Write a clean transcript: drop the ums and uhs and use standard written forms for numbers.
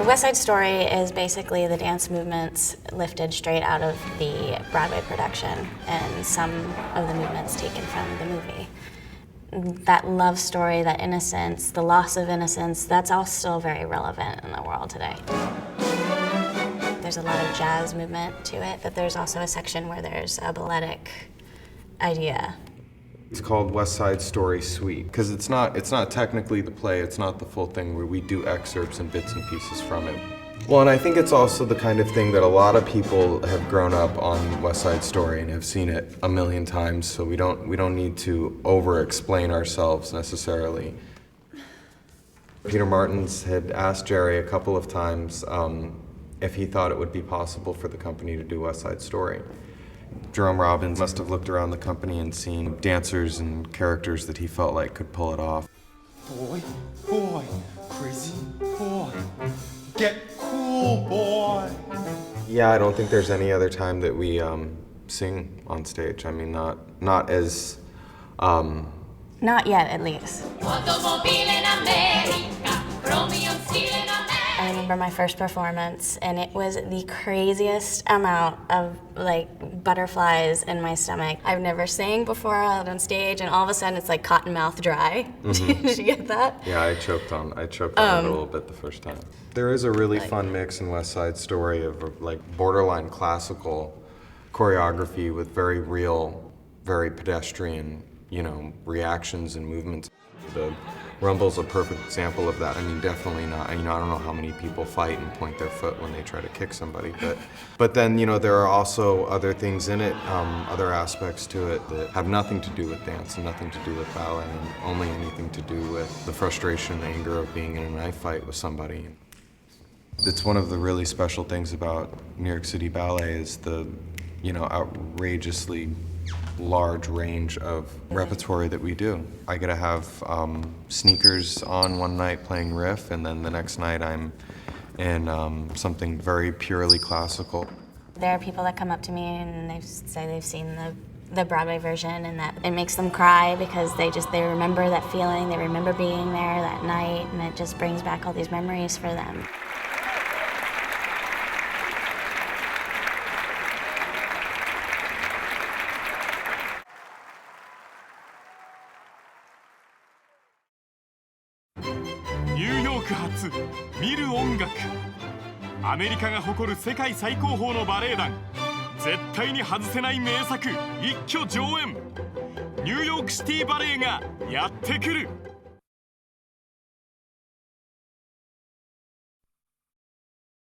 West Side Story is basically the dance movements lifted straight out of the Broadway production and some of the movements taken from the movie. That love story, that innocence, the loss of innocence, that's all still very relevant in the world today. There's a lot of jazz movement to it, but there's also a section where there's a balletic idea. It's called West Side Story Suite because it's not technically the play, it's not the full thing where we do excerpts and bits and pieces from it. Well, and I think it's also the kind of thing that a lot of people have grown up on West Side Story and have seen it a million times, so we don't need to over-explain ourselves necessarily. Peter Martins had asked Jerry a couple of times if he thought it would be possible for the company to do West Side Story. Jerome Robbins must have looked around the company and seen dancers and characters that he felt like could pull it off. Boy, crazy boy, get cool, boy. Yeah, I don't think there's any other time that we sing on stage. I mean, not as... Not yet, at least. I remember my first performance, and it was the craziest amount of like butterflies in my stomach. I've never sang before out on stage, and all of a sudden it's like cotton mouth dry. Mm-hmm. Did you get that? Yeah, I choked on it a little bit the first time. There is a really fun mix in West Side Story of like borderline classical choreography with very real, very pedestrian, reactions and movements. The Rumble's a perfect example of that. I mean, definitely not. I don't know how many people fight and point their foot when they try to kick somebody, but then there are also other things in it, other aspects to it that have nothing to do with dance and nothing to do with ballet, and only anything to do with the frustration and anger of being in a knife fight with somebody. It's one of the really special things about New York City Ballet is the, outrageously large range of repertoire that we do. I get to have sneakers on one night playing riff, and then the next night I'm in something very purely classical. There are people that come up to me and they say they've seen the Broadway version and that it makes them cry because they remember that feeling, they remember being there that night, and it just brings back all these memories for them.ニューヨーク発見る音楽。アメリカが誇る世界最高峰のバレエ団、絶対に外せない名作一挙上演。ニューヨークシティバレエがやってくる。